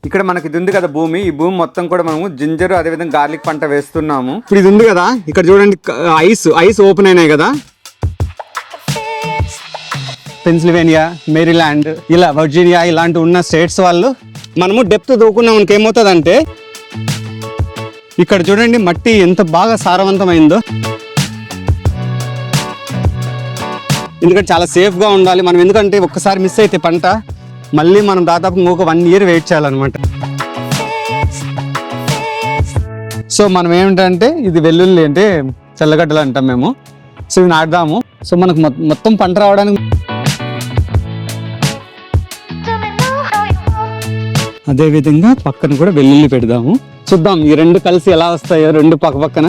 ఇక్కడ మనకి ఇది ఉంది కదా భూమి, ఈ భూమి మొత్తం కూడా మనము జింజర్ అదే విధంగా గార్లిక్ పంట వేస్తున్నాము. ఇప్పుడు ఇది ఉంది కదా, ఇక్కడ చూడండి ఐస్ ఓపెన్ అయినాయి కదా. పెన్సిల్వేనియా, మేరీల్యాండ్, ఇలా వర్జీనియా ఇలాంటి ఉన్న స్టేట్స్ వాళ్ళు మనము డెప్త్ దూకున్నాం మనకి ఏమవుతుందంటే, ఇక్కడ చూడండి మట్టి ఎంత బాగా సారవంతమైందో. ఎందుకంటే చాలా సేఫ్గా ఉండాలి మనం, ఎందుకంటే ఒక్కసారి మిస్ అయితే పంట మళ్ళీ మనం దాదాపు ఇంకొక 1 year వెయిట్ చేయాలన్నమాట. సో మనం ఏమిటంటే ఇది వెల్లుల్లి అంటే చల్లగడ్డలు అంటాం మేము. సో ఇవి నాటుదాము. సో మనకు మొత్తం పంట రావడానికి అదే విధంగా పక్కన కూడా వెల్లుల్లి పెడదాము. చూద్దాం ఈ రెండు కలిసి ఎలా వస్తాయో, రెండు పక్క పక్కన.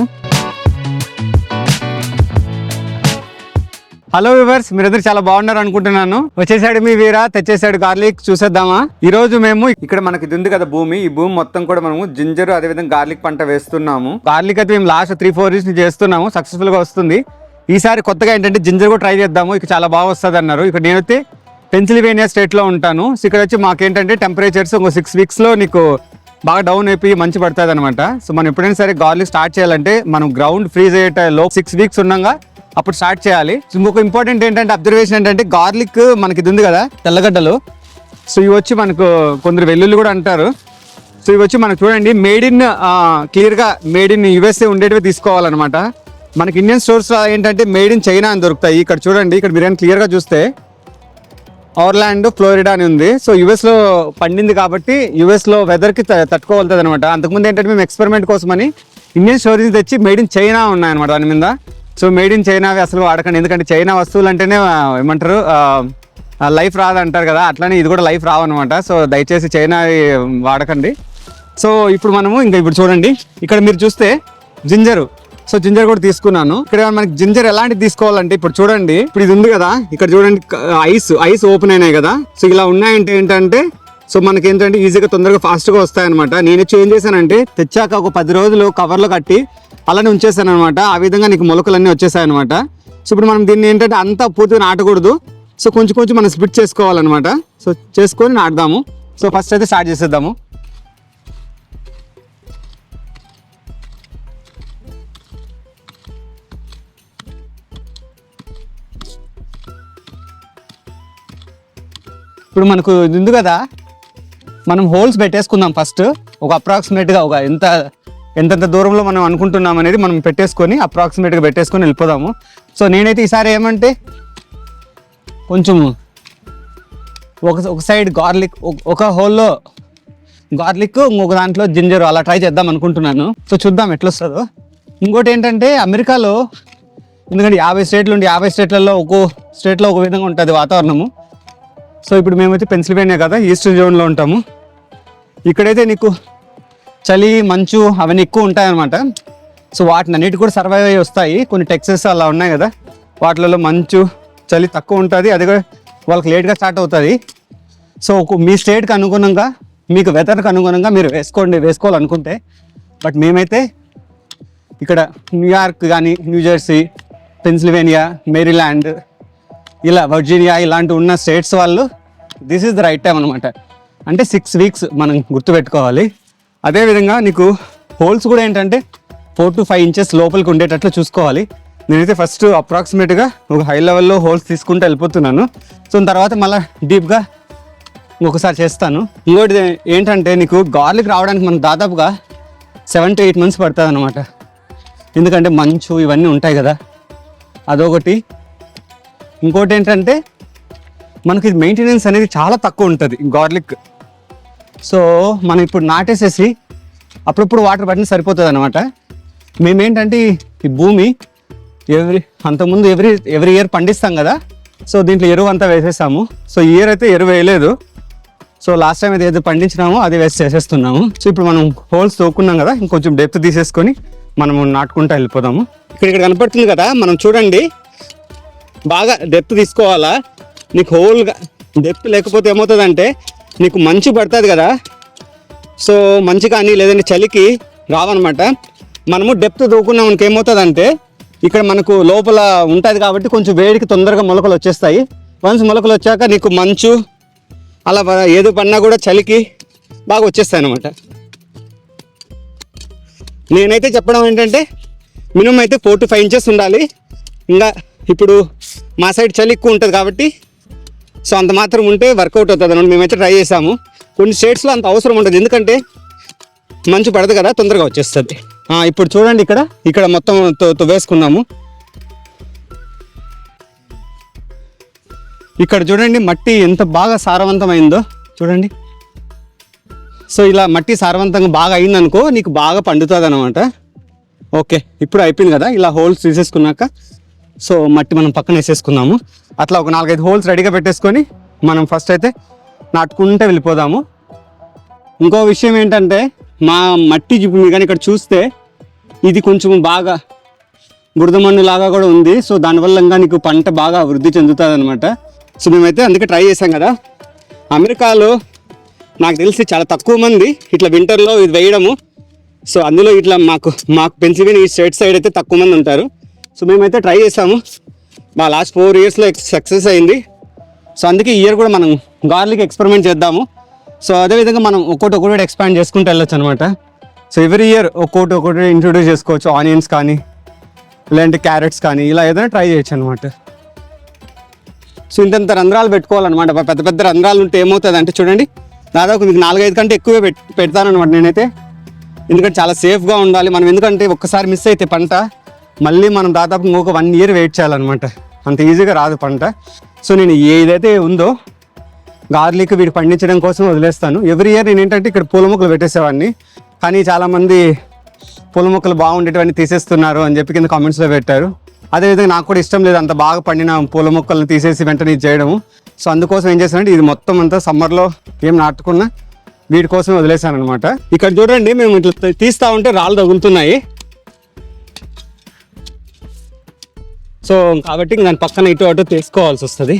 హలో వ్యూవర్స్, మీరందరూ చాలా బాగున్నారు అనుకుంటున్నాను. వచ్చేసాడు మీ వీరా, తెచ్చేసాడు గార్లిక్. చూసేద్దామా ఈ రోజు మేము. ఇక్కడ మనకి ఇది ఉంది కదా భూమి, ఈ భూమి మొత్తం కూడా మనము జింజర్ అదే విధంగా గార్లిక్ పంట వేస్తున్నాము. గార్లిక్ అయితే మేము లాస్ట్ 3-4 years చేస్తున్నాము, సక్సెస్ఫుల్ గా వస్తుంది. ఈసారి కొత్తగా ఏంటంటే జింజర్ కూడా ట్రై చేద్దాము, ఇక చాలా బాగా వస్తుంది అన్నారు. ఇక్కడ నేనైతే పెన్సిల్వేనియా స్టేట్ లో ఉంటాను. సో ఇక్కడ వచ్చి మాకేంటంటే టెంపరేచర్స్ ఇంకో 6 weeks లో నీకు బాగా డౌన్ అయిపోయి మంచి పడుతుంది అనమాట. సో మనం ఎప్పుడైనా సరే గార్లిక్ స్టార్ట్ చేయాలంటే మనం గ్రౌండ్ ఫ్రీజ్ అయ్యే లో 6 weeks ఉండగా అప్పుడు స్టార్ట్ చేయాలి. ఇంకొక ఇంపార్టెంట్ ఏంటంటే అబ్జర్వేషన్ ఏంటంటే, గార్లిక్ మనకి ఇది ఉంది కదా తెల్లగడ్డలు, సో ఇవి వచ్చి మనకు కొందరు వెల్లుల్లి కూడా అంటారు. సో ఇవి వచ్చి మనకు చూడండి మేడ్ ఇన్ క్లియర్గా మేడ్ ఇన్ USA ఉండేటివి తీసుకోవాలన్నమాట. మనకి ఇండియన్ స్టోర్స్ ఏంటంటే మేడ్ ఇన్ చైనా అని దొరుకుతాయి. ఇక్కడ చూడండి, ఇక్కడ మీరు క్లియర్గా చూస్తే ఆర్లాండో ఫ్లోరిడా అని ఉంది. సో యుఎస్లో పండింది కాబట్టి యుఎస్లో వెదర్కి తట్టుకోగలుగుతుంది అనమాట. అంతకుముందు ఏంటంటే మేము ఎక్స్పెరిమెంట్ కోసమని ఇండియన్ స్టోరేజ్ తెచ్చి మేడ్ ఇన్ చైనా ఉన్నాయన్నమాట దాని మీద. సో మేడ్ ఇన్ చైనావి అసలు వాడకండి, ఎందుకంటే చైనా వస్తువులు అంటేనే ఏమంటారు లైఫ్ రాదంటారు కదా, అట్లానే ఇది కూడా లైఫ్ రావన్నమాట. సో దయచేసి చైనా వాడకండి. సో ఇప్పుడు మనము ఇప్పుడు చూడండి, ఇక్కడ మీరు చూస్తే జింజరు, సో జింజర్ కూడా తీసుకున్నాను. ఇక్కడ మనకి జింజర్ ఎలాంటిది తీసుకోవాలంటే, ఇప్పుడు చూడండి, ఇప్పుడు ఇది ఉంది కదా, ఇక్కడ చూడండి ఐస్ ఓపెన్ అయినాయి కదా. సో ఇలా ఉన్నాయంటే ఏంటంటే, సో మనకి ఏంటంటే ఈజీగా తొందరగా ఫాస్ట్గా వస్తాయన్నమాట. నేను ఏం చేశానంటే తెచ్చాక ఒక 10 రోజులు కవర్లో కట్టి అలానే ఉంచేసాను అనమాట. ఆ విధంగా నీకు మొలకలన్నీ వచ్చేసాయి అనమాట. సో ఇప్పుడు మనం దీన్ని ఏంటంటే అంతా పూర్తిగా నాటకూడదు. సో కొంచెం కొంచెం మనం స్ప్లిట్ చేసుకోవాలన్నమాట. సో చేసుకొని నాటుదాము. సో ఫస్ట్ అయితే స్టార్ట్ చేసేద్దాము. ఇప్పుడు మనకు ఇది ఉంది కదా, మనం హోల్స్ పెట్టేసుకుందాం ఫస్ట్. ఒక అప్రాక్సిమేట్గా ఒక ఎంతెంత దూరంలో మనం అనుకుంటున్నాం అనేది మనం పెట్టేసుకొని అప్రాక్సిమేట్గా పెట్టేసుకొని వెళ్ళిపోదాము. సో నేనైతే ఈసారి ఏమంటే కొంచెం ఒక సైడ్ గార్లిక్, ఒక హోల్లో గార్లిక్, ఇంకొక దాంట్లో జింజర్ అలా ట్రై చేద్దాం అనుకుంటున్నాను. సో చూద్దాం ఎట్లా వస్తుందో. ఇంకోటి ఏంటంటే అమెరికాలో ఎందుకంటే 50 స్టేట్లు ఉండి 50 స్టేట్లలో ఒక్కో స్టేట్లో ఒక విధంగా ఉంటుంది వాతావరణము. సో ఇప్పుడు మేమైతే పెన్సిల్వేనియా కదా, ఈస్టర్న్ జోన్లో ఉంటాము. ఇక్కడైతే నీకు చలి, మంచు అవన్నీ ఎక్కువ ఉంటాయన్నమాట. సో వాటిని అన్నిటి కూడా సర్వైవ్ అయ్యి వస్తాయి. కొన్ని టెక్సస్ అలా ఉన్నాయి కదా, వాటిలలో మంచు చలి తక్కువ ఉంటుంది, అది కూడా వాళ్ళకి లేట్గా స్టార్ట్ అవుతుంది. సో మీ స్టేట్కి అనుగుణంగా, మీకు వెదర్కి అనుగుణంగా మీరు వేసుకోవాలనుకుంటే. బట్ మేమైతే ఇక్కడ న్యూయార్క్ కానీ, న్యూజెర్సీ, పెన్సిల్వేనియా, మేరీల్యాండ్, ఇలా వర్జీనియా ఇలాంటి ఉన్న స్టేట్స్ వాళ్ళు this is the right time అనమాట. అంటే 6 weeks మనం గుర్తుపెట్టుకోవాలి. అదేవిధంగా నీకు హోల్స్ కూడా ఏంటంటే 4 to 5 inches లోపలికి ఉండేటట్లు చూసుకోవాలి. నేనైతే ఫస్ట్ అప్రాక్సిమేట్గా ఒక హై లెవెల్లో హోల్స్ తీసుకుంటూ వెళ్ళిపోతున్నాను. సో తర్వాత మళ్ళీ డీప్గా ఇంకొకసారి చేస్తాను. ఇంకోటి ఏంటంటే నీకు గార్లిక్ రావడానికి మనకు దాదాపుగా 7 to 8 months పడుతుంది అనమాట. ఎందుకంటే మంచు ఇవన్నీ ఉంటాయి కదా, అదొకటి. ఇంకోటి ఏంటంటే మనకి మెయింటెనెన్స్ అనేది చాలా తక్కువ ఉంటుంది గార్లిక్. సో మనం ఇప్పుడు నాటేసేసి అప్పుడప్పుడు వాటర్ పట్టిన సరిపోతుంది అనమాట. మేమేంటంటే ఈ భూమి అంతకుముందు ఎవ్రీ ఇయర్ పండిస్తాం కదా, సో దీంట్లో ఎరువు అంతా వేసేసాము. సో ఈ ఇయర్ అయితే ఎరువు వేయలేదు. సో లాస్ట్ టైం ఏదైతే పండించినామో అది వేసి చేసేస్తున్నాము. సో ఇప్పుడు మనం హోల్స్ తోకున్నాం కదా, ఇంకొంచెం డెప్త్ తీసేసుకొని మనము నాటుకుంటూ వెళ్ళిపోదాము. ఇక్కడ కనపడుతుంది కదా, మనం చూడండి బాగా డెప్త్ తీసుకోవాలా. నీకు హోల్గా డెప్త్ లేకపోతే ఏమవుతుందంటే నీకు మంచు పడుతుంది కదా, సో మంచు కానీ లేదంటే చలికి రావన్నమాట. మనము డెప్త్ దూకున్నాం మనకి ఏమవుతుందంటే ఇక్కడ మనకు లోపల ఉంటుంది కాబట్టి కొంచెం వేడికి తొందరగా మొలకలు వచ్చేస్తాయి. వన్స్ మొలకలు వచ్చాక నీకు మంచు అలా ఏదో పడినా కూడా చలికి బాగా వచ్చేస్తాయి అనమాట. నేనైతే చెప్పడం ఏంటంటే మినిమం అయితే 4 to 5 ఇంచెస్ ఉండాలి. ఇంకా ఇప్పుడు మా సైడ్ చలి ఎక్కువ ఉంటుంది కాబట్టి సో అంత మాత్రం ఉంటే వర్కౌట్ అవుతుంది అన్నమాట. మేమైతే ట్రై చేసాము. కొన్ని స్టేట్స్లో అంత అవసరం ఉంటుంది, ఎందుకంటే మంచు పడదు కదా, తొందరగా వచ్చేస్తుంది. ఇప్పుడు చూడండి ఇక్కడ మొత్తం వేసుకున్నాము. ఇక్కడ చూడండి మట్టి ఎంత బాగా సారవంతమైందో చూడండి. సో ఇలా మట్టి సారవంతంగా బాగా అయిందనుకో నీకు బాగా పండుతుంది అనమాట. ఓకే, ఇప్పుడు అయిపోయింది కదా. ఇలా హోల్స్ తీసేసుకున్నాక సో మట్టి మనం పక్కన వేసేసుకున్నాము. అట్లా ఒక 4-5 హోల్స్ రెడీగా పెట్టేసుకొని మనం ఫస్ట్ అయితే నాటుకుంటే వెళ్ళిపోదాము. ఇంకో విషయం ఏంటంటే మా మట్టి మీరు కానీ ఇక్కడ చూస్తే ఇది కొంచెం బాగా బురద మన్ను లాగా కూడా ఉంది. సో దానివల్ల ఇంకా నీకు పంట బాగా వృద్ధి చెందుతుంది అనమాట. సో మేమైతే అందుకే ట్రై చేసాం కదా. అమెరికాలో నాకు తెలిసి చాలా తక్కువ మంది ఇట్లా వింటర్లో ఇది వేయడము. సో అందులో ఇట్లా మాకు పెన్సిల్వేనియా ఈ స్టేట్ సైడ్ అయితే తక్కువ మంది ఉంటారు. సో మేమైతే ట్రై చేసాము. మా లాస్ట్ 4 yearsలో సక్సెస్ అయింది. సో అందుకే ఈ ఇయర్ కూడా మనం గార్లిక్ ఎక్స్పెరిమెంట్ చేద్దాము. సో అదేవిధంగా మనం ఒక్కొక్కటి ఎక్స్పాండ్ చేసుకుంటూ వెళ్ళొచ్చు అనమాట. సో ఎవ్రీ ఇయర్ ఒక్కొక్కటి ఇంట్రొడ్యూస్ చేసుకోవచ్చు. ఆనియన్స్ కానీ లేదంటే క్యారెట్స్ కానీ ఇలా ఏదైనా ట్రై చేయొచ్చు అనమాట. సో ఇంత రంధ్రాలు పెట్టుకోవాలన్నమాట. పెద్ద పెద్ద రంధ్రాలు ఉంటే ఏమవుతుంది అంటే చూడండి, దాదాపు మీకు 4-5 కంటే ఎక్కువే పెడతానమాట నేనైతే. ఎందుకంటే చాలా సేఫ్గా ఉండాలి మనం. ఎందుకంటే ఒక్కసారి మిస్ అయితే పంట మళ్ళీ మనం దాదాపు ఇంకొక 1 year వెయిట్ చేయాలన్నమాట. అంత ఈజీగా రాదు పంట. సో నేను ఏదైతే ఉందో గార్లిక్ వీటి పండించడం కోసం వదిలేస్తాను. ఎవ్రీ ఇయర్ నేను ఏంటంటే ఇక్కడ పూల మొక్కలు పెట్టేసేవాడిని, కానీ చాలామంది పూల మొక్కలు బాగుండేటివన్నీ తీసేస్తున్నారు అని చెప్పి కింద కామెంట్స్లో పెట్టారు. అదేవిధంగా నాకు కూడా ఇష్టం లేదు అంత బాగా పండిన పూల మొక్కలను తీసేసి వెంటనే ఇది చేయడము. సో అందుకోసం ఏం చేశానంటే ఇది మొత్తం అంతా సమ్మర్లో ఏం నాటుకున్నా వీటి కోసం వదిలేసాను అనమాట. ఇక్కడ చూడండి మేము ఇట్లా తీస్తూ ఉంటే రాళ్ళు తగులుతున్నాయి. సో కాబట్టి దాని పక్కన ఇటు అటు తీసుకోవాల్సి వస్తుంది.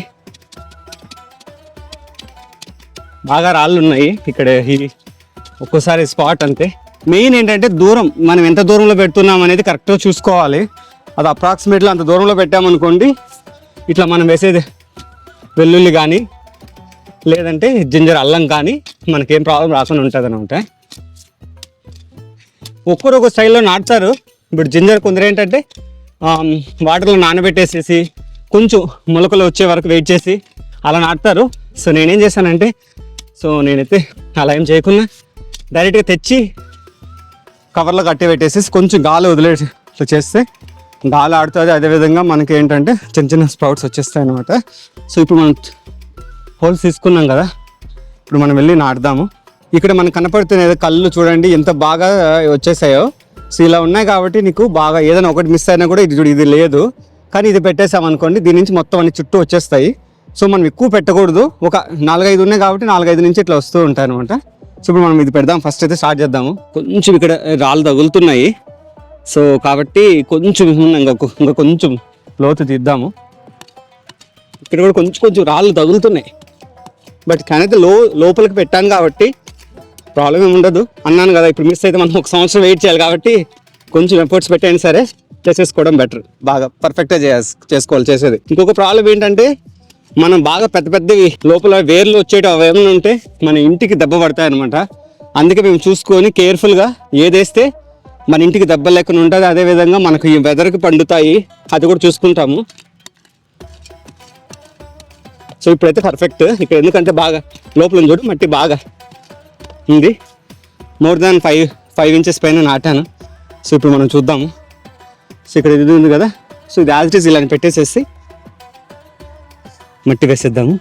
బాగా రాళ్ళు ఉన్నాయి ఇక్కడ. ఇది ఒక్కోసారి స్పాట్ అంతే. మెయిన్ ఏంటంటే దూరం, మనం ఎంత దూరంలో పెడుతున్నాం అనేది కరెక్ట్గా చూసుకోవాలి. అది అప్రాక్సిమేట్లీ అంత దూరంలో పెట్టామనుకోండి, ఇట్లా మనం వేసేది వెల్లుల్లి కానీ లేదంటే జింజర్ అల్లం కానీ మనకేం ప్రాబ్లం రాకుండా ఉంటుంది అనమాట. ఒక్కొక్క స్టైల్లో నాటుతారు. ఇప్పుడు జింజర్ కొందరు ఏంటంటే వాటర్లో నానబెట్టేసేసి కొంచెం మొలకలు వచ్చే వరకు వెయిట్ చేసి అలా నాటుతారు. సో నేనేం చేశానంటే నేనైతే అలా ఏం చేయకుండా డైరెక్ట్గా తెచ్చి కవర్లో కట్టి పెట్టేసి కొంచెం గాలి వదిలేసి చేస్తే గాలి ఆడుతుంది. అదేవిధంగా మనకి ఏంటంటే చిన్న చిన్న స్ప్రౌట్స్ వచ్చేస్తాయి అనమాట. సో ఇప్పుడు మనం హోల్స్ తీసుకున్నాం కదా, ఇప్పుడు మనం వెళ్ళి నాటుదాము. ఇక్కడ మనకు కనపడుతున్న కళ్ళు చూడండి ఎంత బాగా వచ్చేసాయో. సో ఇలా ఉన్నాయి కాబట్టి నీకు బాగా ఏదైనా ఒకటి మిస్ అయినా కూడా ఇది లేదు, కానీ ఇది పెట్టేసామనుకోండి దీని నుంచి మొత్తం అన్ని చుట్టూ వచ్చేస్తాయి. సో మనం ఎక్కువ పెట్టకూడదు, ఒక 4-5 ఉన్నాయి కాబట్టి 4-5 నుంచి ఇట్లా వస్తూ ఉంటాయి అనమాట. సో ఇప్పుడు మనం ఇది పెడదాం. ఫస్ట్ అయితే స్టార్ట్ చేద్దాము. కొంచెం ఇక్కడ రాళ్ళు తగులుతున్నాయి. సో కాబట్టి కొంచెం ఇంకా కొంచెం లోతు తీద్దాము. ఇక్కడ కూడా కొంచెం రాళ్ళు తగులుతున్నాయి, బట్ కానైతే లోపలికి పెట్టాను కాబట్టి ప్రాబ్లం ఏమి ఉండదు. అన్నాను కదా ఇప్పుడు మిస్ అయితే మనం 1 సంవత్సరం వెయిట్ చేయాలి కాబట్టి కొంచెం ఎఫర్ట్స్ పెట్టైనా సరే చేసేసుకోవడం బెటర్. బాగా పర్ఫెక్ట్గా చేసుకోవాలి చేసేది. ఇంకొక ప్రాబ్లం ఏంటంటే మనం బాగా పెద్దవి లోపల వేర్లు వచ్చేటి ఏమైనా ఉంటే మన ఇంటికి దెబ్బ పడతాయి అనమాట. అందుకే మేము చూసుకొని కేర్ఫుల్గా ఏదేస్తే మన ఇంటికి దెబ్బ లేకుండా ఉంటుంది. అదేవిధంగా మనకు ఈ వెదర్కి పండుతాయి, అది కూడా చూసుకుంటాము. సో ఇప్పుడైతే పర్ఫెక్ట్ ఇక్కడ, ఎందుకంటే బాగా లోపల చూడు మట్టి బాగా ఉంది. మోర్ దాన్ 5 inches పైన నాటాను. సో ఇప్పుడు మనం చూద్దాము. సో ఇక్కడ ఇది ఉంది కదా, సో ఇది యాజ్ ఇట్ ఈజ్ ఇలా పెట్టేసేసి మట్టి వేసేద్దాము.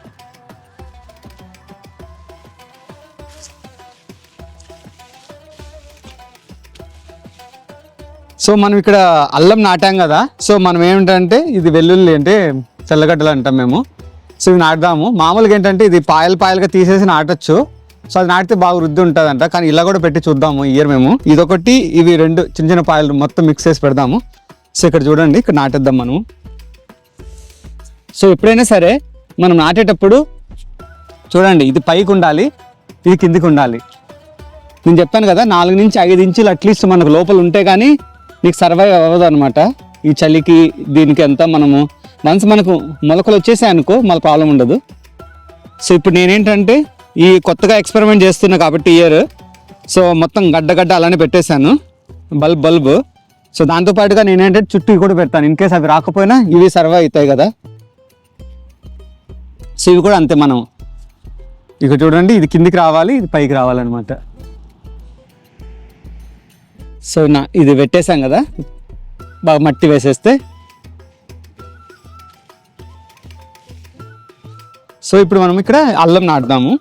సో మనం ఇక్కడ అల్లం నాటాం కదా, సో మనం ఏమిటంటే ఇది వెల్లుల్లి అంటే తెల్లగడ్డలు అంటాం మేము. సో ఇవి నాటుదాము. మామూలుగా ఏంటంటే ఇది పాయలుగా తీసేసి నాటచ్చు. సో అది నాటితే బాగా వృద్ధి ఉంటుందంట, కానీ ఇలా కూడా పెట్టి చూద్దాము ఈ ఇయర్ మేము. ఇదొకటి, ఇవి 2 చిన్న పాయలు మొత్తం మిక్స్ చేసి పెడదాము. సో ఇక్కడ చూడండి, ఇక్కడ నాటేద్దాం మనము. సో ఎప్పుడైనా సరే మనం నాటేటప్పుడు చూడండి, ఇది పైకి ఉండాలి, ఇది కిందికి ఉండాలి. నేను చెప్పాను కదా 4 నుంచి 5 ఇంచులు అట్లీస్ట్ మనకు లోపల ఉంటే కానీ నీకు సర్వైవ్ అవ్వదు అనమాట. ఈ చలికి దీనికి అంతా మనము వన్స్ మనకు మొలకలు వచ్చేసాయి అనుకో మళ్ళీ ప్రాబ్లం ఉండదు. సో ఇప్పుడు నేనేంటంటే ఈ కొత్తగా ఎక్స్పెరిమెంట్ చేస్తున్నా కాబట్టి ఇయర్ సో మొత్తం గడ్డ అలానే పెట్టేశాను బల్బ్. సో దాంతోపాటుగా నేనేంటంటే చుట్టూ కూడా పెడతాను, ఇన్ కేస్ అవి రాకపోయినా ఇవి సర్వే అవుతాయి కదా. సో ఇవి కూడా అంతే, మనం ఇక చూడండి ఇది కిందికి రావాలి, ఇది పైకి రావాలన్నమాట. సో ఇది పెట్టేశాం కదా, బాగా మట్టి వేసేస్తే. సో ఇప్పుడు మనం ఇక్కడ అల్లం నాటుదాము.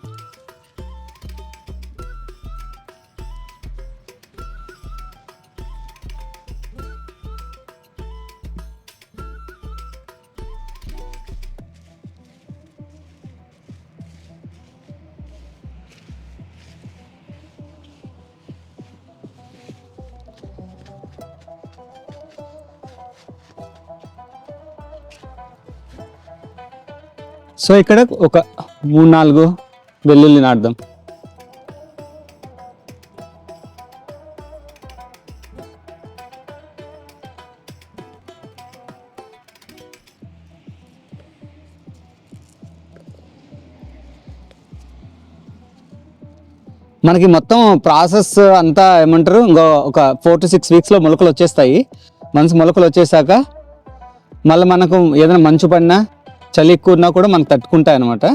సో ఇక్కడ ఒక 3-4 వెల్లుల్లి నాటుదాం. మనకి మొత్తం ప్రాసెస్ అంతా ఏమంటారు, ఇంకో ఒక 4 to 6 వీక్స్లో మొలకలు వచ్చేస్తాయి. మంచి మొలకలు వచ్చేసాక మళ్ళీ మనకు ఏదైనా మంచు పడినా చలి ఎక్కువ ఉన్నా కూడా మనకు తట్టుకుంటాయి అన్నమాట.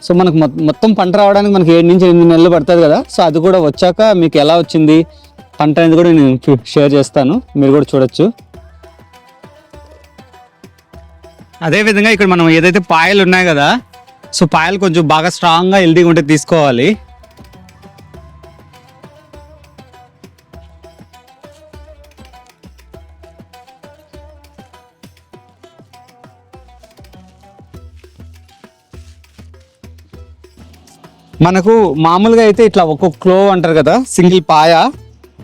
సో మనకు మొత్తం పంట రావడానికి మనకి 7 నుంచి 8 నెలలు పడుతుంది కదా. సో అది కూడా వచ్చాక మీకు ఎలా వచ్చింది పంట అనేది కూడా నేను షేర్ చేస్తాను, మీరు కూడా చూడొచ్చు. అదేవిధంగా ఇక్కడ మనం ఏదైతే పాయలు ఉన్నాయి కదా, సో పాయలు కొంచెం బాగా స్ట్రాంగ్గా హెల్తీగా ఉంటే తీసుకోవాలి. మనకు మామూలుగా అయితే ఇట్లా ఒక్కొక్క క్లో అంటారు కదా, సింగిల్ పాయ.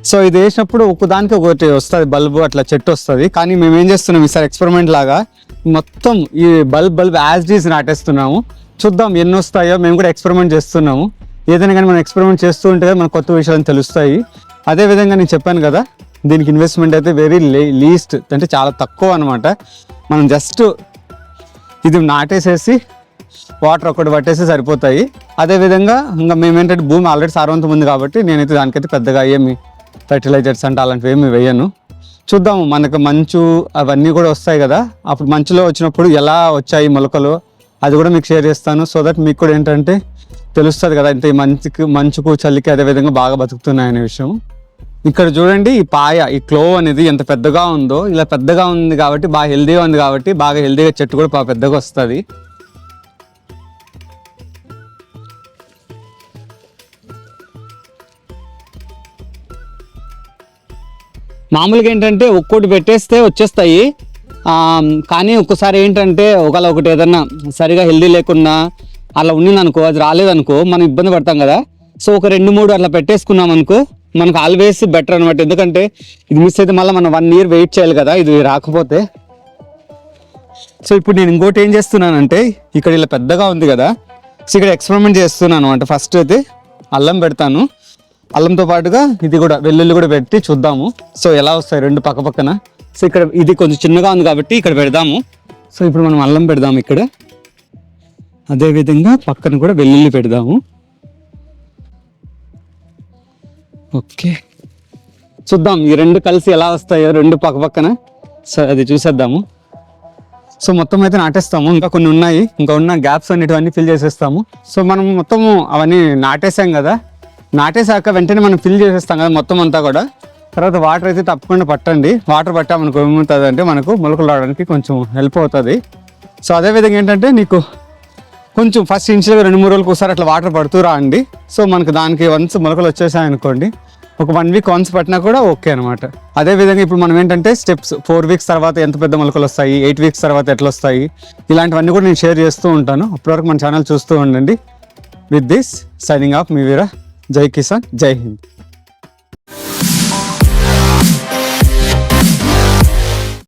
సో ఇది వేసినప్పుడు ఒక్కదానికి ఒకటి వస్తుంది బల్బు, అట్లా చెట్టు వస్తుంది. కానీ మేము ఏం చేస్తున్నాం ఈసారి ఎక్స్పెరిమెంట్ లాగా మొత్తం ఈ బల్బ్ యాజ్ డీస్ నాటేస్తున్నాము. చూద్దాం ఎన్ని వస్తాయో, మేము కూడా ఎక్స్పెరిమెంట్ చేస్తున్నాము. ఏదైనా కానీ మనం ఎక్స్పెరిమెంట్ చేస్తూ ఉంటే మనకు కొత్త విషయాలు తెలుస్తాయి. అదేవిధంగా నేను చెప్పాను కదా, దీనికి ఇన్వెస్ట్మెంట్ అయితే వెరీ లీస్ట్, అంటే చాలా తక్కువ అనమాట. మనం జస్ట్ ఇది నాటేసేసి వాటర్ ఒకటి పట్టేసి సరిపోతాయి. అదేవిధంగా ఇంకా మేమేంటంటే భూమి ఆల్రెడీ సారవంతం ఉంది కాబట్టి నేనైతే దానికైతే పెద్దగా ఏమి ఫర్టిలైజర్స్ అంటే అలాంటివి ఏమి వేయను. చూద్దాము, మనకు మంచు అవన్నీ కూడా వస్తాయి కదా, అప్పుడు మంచులో వచ్చినప్పుడు ఎలా వచ్చాయి మొలకలు అది కూడా మీకు షేర్ చేస్తాను. సో దట్ మీకు కూడా ఏంటంటే తెలుస్తుంది కదా, ఇంత మంచుకు చలికి అదేవిధంగా బాగా బతుకుతున్నాయనే విషయం. ఇక్కడ చూడండి ఈ పాయ, ఈ క్లో అనేది ఎంత పెద్దగా ఉందో. ఇలా పెద్దగా ఉంది కాబట్టి బాగా హెల్దీగా ఉంది కాబట్టి బాగా హెల్దీగా చెట్టు కూడా బాగా పెద్దగా వస్తుంది. మామూలుగా ఏంటంటే ఒక్కోటి పెట్టేస్తే వచ్చేస్తాయి, కానీ ఒక్కసారి ఏంటంటే ఒకటి ఏదన్నా సరిగా హెల్దీ లేకున్నా అలా ఉన్నిందనుకో, అది రాలేదనుకో మనం ఇబ్బంది పడతాం కదా. సో ఒక 2-3 అట్లా పెట్టేసుకున్నాం అనుకో మనకు ఆల్వేస్ బెటర్ అనమాట. ఎందుకంటే ఇది మిస్ అయితే మళ్ళీ మనం 1 year వెయిట్ చేయాలి కదా ఇది రాకపోతే. సో ఇప్పుడు నేను ఇంకోటి ఏం చేస్తున్నానంటే, ఇక్కడ ఇలా పెద్దగా ఉంది కదా, సో ఇక్కడ ఎక్స్పెరిమెంట్ చేస్తున్నాను అనమాట. ఫస్ట్ అయితే అల్లం పెడతాను, అల్లంతో పాటుగా ఇది కూడా వెల్లుల్లి కూడా పెట్టి చూద్దాము సో ఎలా వస్తాయి రెండు పక్క పక్కన. సో ఇక్కడ ఇది కొంచెం చిన్నగా ఉంది కాబట్టి ఇక్కడ పెడదాము. సో ఇప్పుడు మనం అల్లం పెడదాము ఇక్కడ, అదేవిధంగా పక్కన కూడా వెల్లుల్లి పెడదాము. ఓకే, చూద్దాం ఈ రెండు కలిసి ఎలా వస్తాయో రెండు పక్క పక్కన. సో అది చూసేద్దాము. సో మొత్తం అయితే నాటేస్తాము, ఇంకా కొన్ని ఉన్నాయి, ఇంకా ఉన్న గ్యాప్స్ అన్నిటివన్నీ ఫిల్ చేసేస్తాము. సో మనం మొత్తము అవన్నీ నాటేసాం కదా, నాటేసాక వెంటనే మనం ఫిల్ చేసేస్తాం కదా మొత్తం అంతా కూడా. తర్వాత వాటర్ అయితే తప్పకుండా పట్టండి, వాటర్ పట్టామనుకో ఏమవుతుంది అంటే మనకు మొలకలు రావడానికి కొంచెం హెల్ప్ అవుతుంది. సో అదేవిధంగా ఏంటంటే నీకు కొంచెం ఫస్ట్ ఇన్షియల్గా 2-3 రోజులకు ఒకసారి అట్లా వాటర్ పడుతూ రాండి. సో మనకు దానికి వన్స్ మొలకలు వచ్చేసాయి అనుకోండి, ఒక 1 week వన్స్ పట్టినా కూడా ఓకే అనమాట. అదేవిధంగా ఇప్పుడు మనం ఏంటంటే స్టెప్స్ 4 weeks తర్వాత ఎంత పెద్ద మొలకలు వస్తాయి, 8 weeks తర్వాత ఎట్లా వస్తాయి, ఇలాంటివన్నీ కూడా నేను షేర్ చేస్తూ ఉంటాను. అప్పటివరకు మన ఛానల్ చూస్తూ ఉండండి. విత్ దిస్ సైనింగ్ ఆఫ్ మీ వీర. జై కిసాన్, జై హింద్.